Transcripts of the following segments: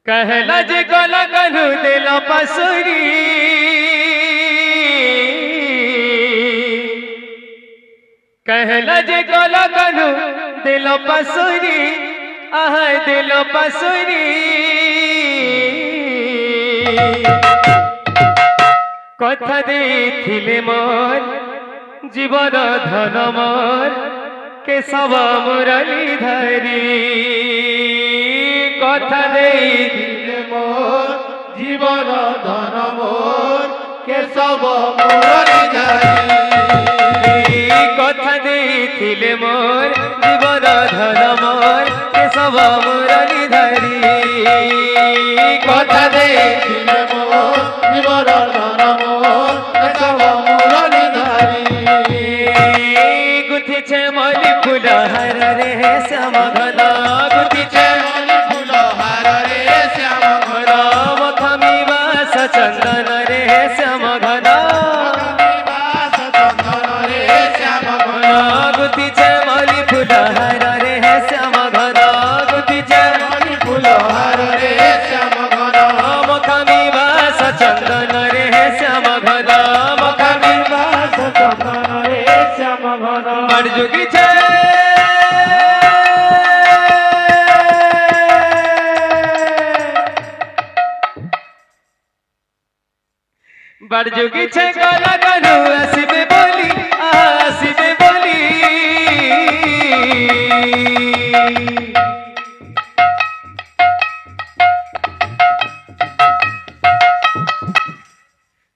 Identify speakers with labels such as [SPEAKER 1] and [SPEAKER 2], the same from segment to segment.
[SPEAKER 1] कहला जे गला कनु दिल पसुरी कहला जे गला कनु दिल पसुरी आह दिल पसुरी कथा देथिले मोर जीवन धन मोर केशव मुरली धरी कथा देथिले मोर
[SPEAKER 2] जीवन धन मोर केशव मुरली धरी
[SPEAKER 1] कथा देथिले मोर जीवन धन मोर केशव मुरली धरी
[SPEAKER 2] कथा देथिले मोर जीवन धन मोर केशव मुरली धरी
[SPEAKER 1] गुथिछे मली फूल हार रे श्याम घन गुथिछे
[SPEAKER 2] मली फूल हार रे श्याम घन
[SPEAKER 1] मखमी बास चंदन रे श्याम घन गुथिछे मली फूल हार रे श्याम घन गुथिछे
[SPEAKER 2] मली फूल हार रे श्याम घन
[SPEAKER 1] मखमी बास चंदन रे श्याम घन मखमी
[SPEAKER 2] बास चंदन रे श्याम घन
[SPEAKER 1] बड़जुगी छे बड़जुगी छे गला कनु आसिबे बोली आसिबे बोली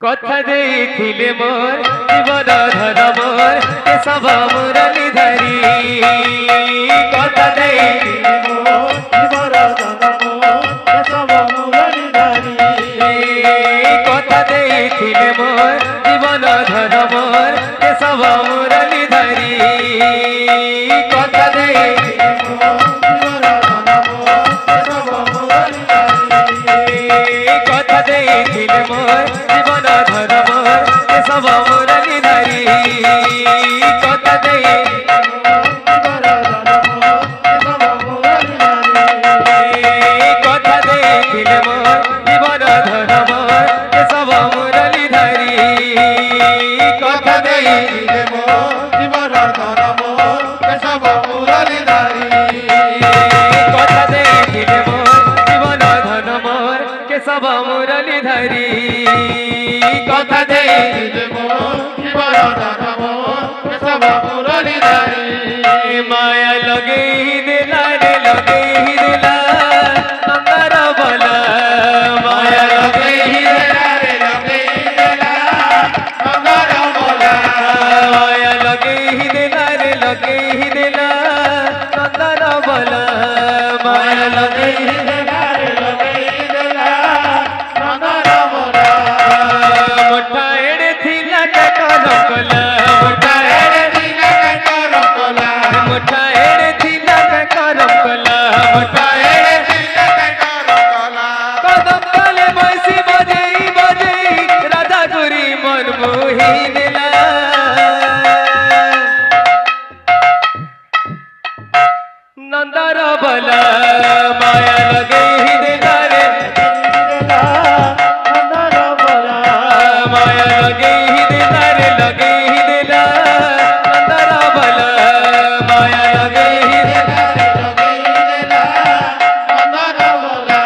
[SPEAKER 1] कथा देथिले मोर जीवन धन मोर केशव मुरली धरी कथा देथिले
[SPEAKER 2] मोर जीवन धन मोर केशव मुरली धरी
[SPEAKER 1] कथा देथिले मोर जीवन धन मोर केशव मुरली धरी कथा देथिले कथा देथिले मोर जीवन धन मोर केशव मुरली धरी कथा कथा देथिले मोर जीवन धन मोर केशव मुरली धरी कथा देथिले
[SPEAKER 2] मोर जीवन धन मोर केशव मुरली धरी
[SPEAKER 1] कथा देथिले मोर जीवन धन मोर केशव मुरली धरी कथा देथिले
[SPEAKER 2] मोर जीवन धन मोर केशव मुरली धरी
[SPEAKER 1] माया लगे ही दिला रे लगे ही दिला नंदर बोला माया लगे ही दिला रे लगे ही दिला
[SPEAKER 2] नंदर बोला
[SPEAKER 1] माया लगे ही दिला रे लगे ही दिला नंदर बोला माया लगे ही दिला रे लगे ही दिला
[SPEAKER 2] नंदर बोला
[SPEAKER 1] मोठा एड़े थिला के कलकला मोठा एड़े
[SPEAKER 2] दिला के करकला
[SPEAKER 1] मोठा एड़े थिला के कलकला मोठा एड़े
[SPEAKER 2] दिला के करकला
[SPEAKER 1] कदम काले मैसी बजेई बजेई राधा गुरी मन मोही दिला नंदर बला माया लगे ही दिला रे
[SPEAKER 2] नंदर बोला
[SPEAKER 1] माया लगे ही दिला रे लगे ही दिला नंदर बला माया लगे ही दिला
[SPEAKER 2] नंदर बोला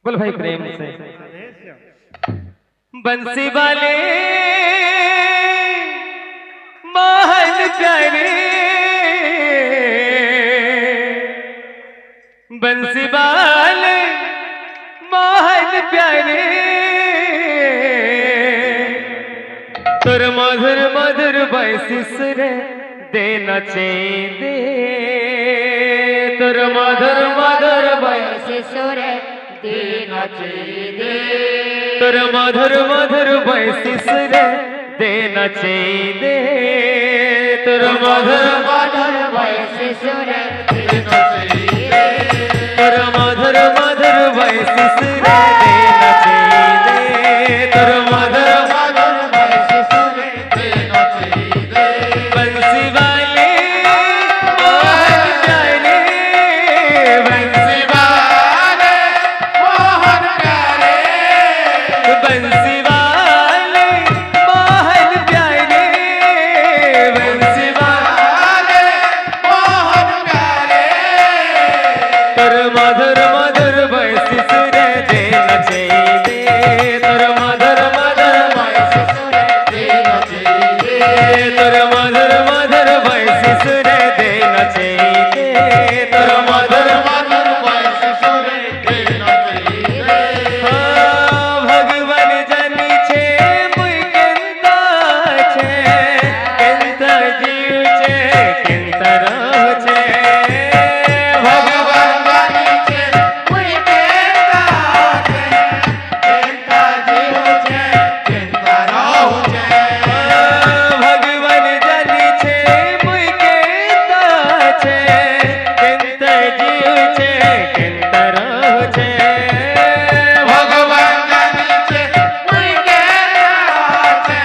[SPEAKER 1] बोल भाई प्रेम से बंसी वाले महल प्यारे बंसी वाले महल प्यारे तुर मधुर मधुर बैसी सुर देना दे तुर मधुर मधुर बैसी
[SPEAKER 2] सुर दीन
[SPEAKER 1] তোর মধুর মধুর বৈশিস রে দে নাচে দে তোর মধুর মধুর বৈশিস রে তোর মধুর মধুর বৈশিস রে দে নাচে দে তোর মধুর মধুর বৈশিস রে দে নাচে দে बंसी वाले मोहन प्यारे बंसी वाले मोहन प्यारे बंसी वाले मोहन प्यारे बंसी वाले मोहन प्यारे तोर मधुर मधुर बंसी रे दे नचे दे तोर मधुर मधुर बंसी रे दे नचे दे तोर मधुर मधुर बंसी रे दे नचे दे तोर मधुर मधुर बंसी रे दे नचे दे भगवान जानी छे मुई केंता छे केंता जीव छे केंता रह छे भगवान जानी छे मुई केंता छे केंता जीव छे केंता रह छे भगवान जानी छे मुई केंता छे केंता जीव छे केंता रह छे भगवान जानी छे मुई केंता छे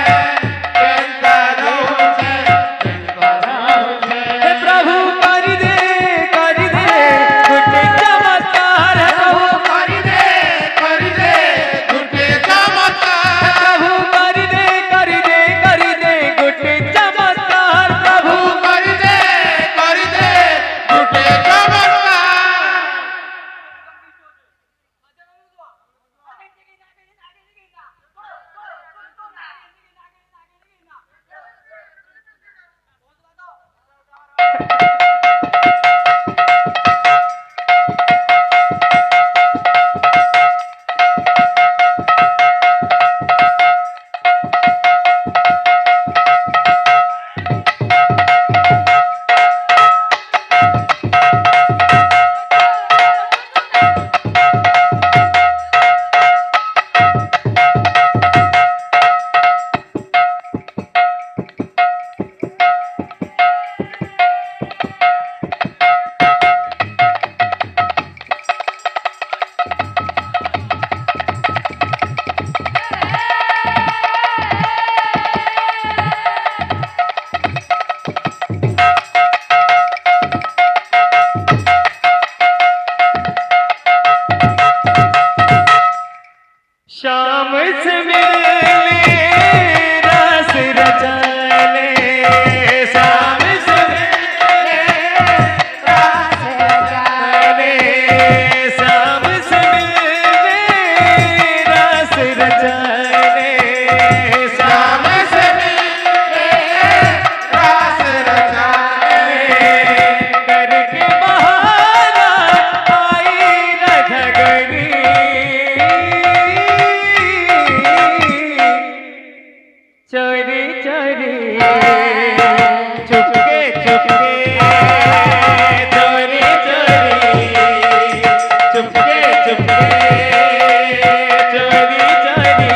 [SPEAKER 1] केंता रह छे केंता रह छे हे प्रभु कर दे गुटे चमत्कार प्रभु कर दे गुटे चमत्कार प्रभु कर दे गुटे चमत्कार प्रभु कर दे गुटे चमत्कार शाम से मिले रस रचाले शाम से मिले रस रचाले शाम से मिले रस रचाले शाम से मिले रस रचाले करके बहाना आई रघगरी चोरी चोरी चुपके चुपके चोरी चोरी चुपके चुपके चोरी चोरी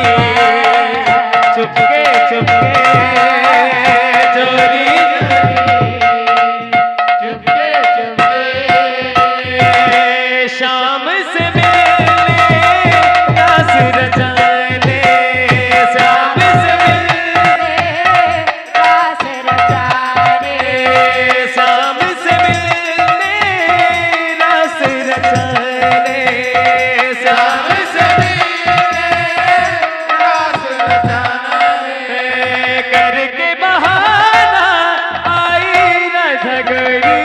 [SPEAKER 1] चुपके चुपके चोरी चुपके चुपके शाम से मिले रस रचाले शाम से शाम से मिलने रस रचाले शाम से मिलने रस रचाले करके बहाना आई रघगरी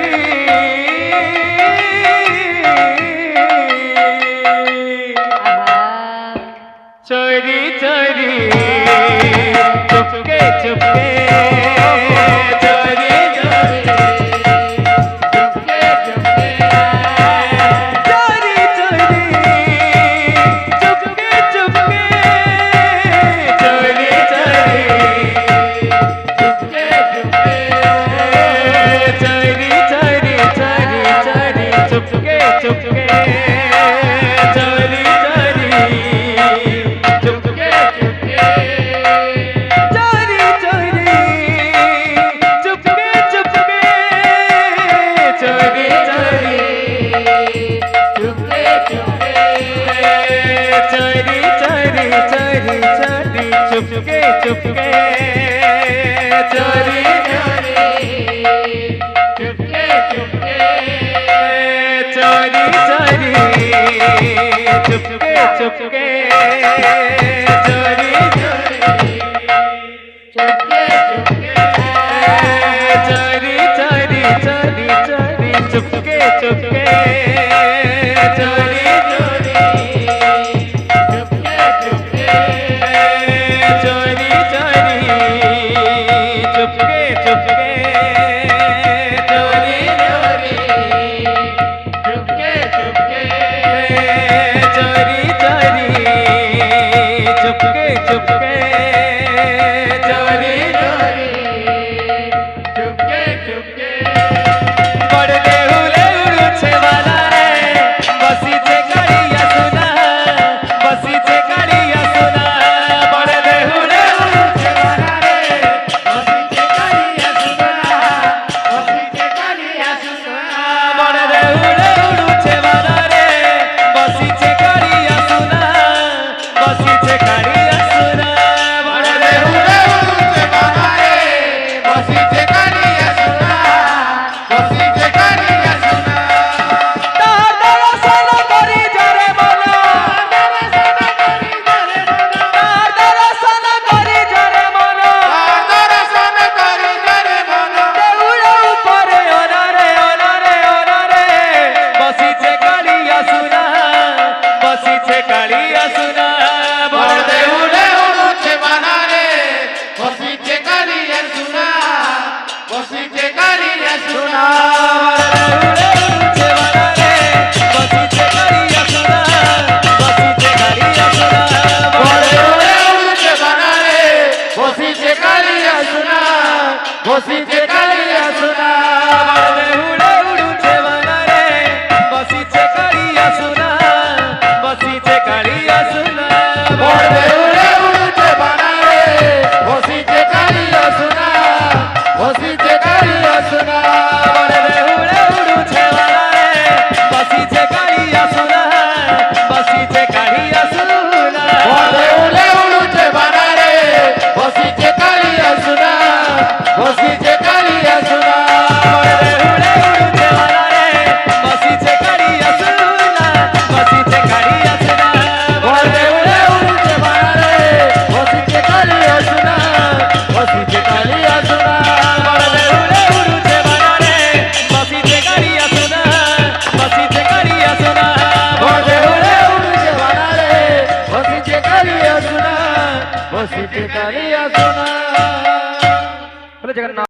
[SPEAKER 1] चोरी चोरी चुपके चुपके चोरी चोरी चुपके चुपके चोरी चोरी चुपके चुपके चोरी चोरी चुपके चुपके चोरी चोरी चोरी चोरी चुपके चुपके चोरी चोरी चुपके चुपके चोरी
[SPEAKER 2] चुपके चुपके
[SPEAKER 1] चोरी चोरी चुपके चुपके चोरी
[SPEAKER 2] चुपके चुपके
[SPEAKER 1] चोरी चोरी चोरी चोरी चुपके चुपके चोरी
[SPEAKER 2] चुपके चुपके
[SPEAKER 1] चोरी चोरी चुपके चुपके चोरी
[SPEAKER 2] चुपके चुपके
[SPEAKER 1] चोरी चोरी चुपके चुपके चोरी
[SPEAKER 2] चुपके चुपके
[SPEAKER 1] पड़ते हुए उड़छे वाला रे बसीचे कालिया सुना बसीचे कालिया सुना पड़ते हुए
[SPEAKER 2] उड़छे वाला रे बसीचे कालिया सुना बसीचे कालिया सुना
[SPEAKER 1] पड़ते हुए उड़छे वाला रे बसीचे कालिया सुना बसीचे कालिया सुना पड़ते हुए
[SPEAKER 2] उड़छे वाला रे बसीचे कालिया सुना बसीचे कालिया सुना
[SPEAKER 1] दर्शन करी जरे मना दर्शन करी जरे मना
[SPEAKER 2] दर्शन करी जरे मना
[SPEAKER 1] देउळ उपरे ओनारे ओनारे ओनारे बसीचे कालिया सुना बसीचे कालिया सुना
[SPEAKER 2] बड़े उड़े उड़छे वाला रे बसीचे कालिया सुना बसीचे कालिया सुना बड़े उड़े उड़छे वाला रे बसीचे कालिया सुना बसीचे कालिया सुना बड़े उड़े उड़छे वाला रे बसीचे कालिया सुना बसीचे कालिया सुना बड़े उड़े उड़छे वाला रे बसीचे कालिया सुना बसीचे कालिया सुना बड़े उड़े उड़छे वाला रे बसीचे कालिया सुना बसीचे कालिया सुना बड़े उड़े उड़छे वाला रे बसीचे कालिया सुना बसीचे कालिया सुना।
[SPEAKER 1] जगन्नाथ।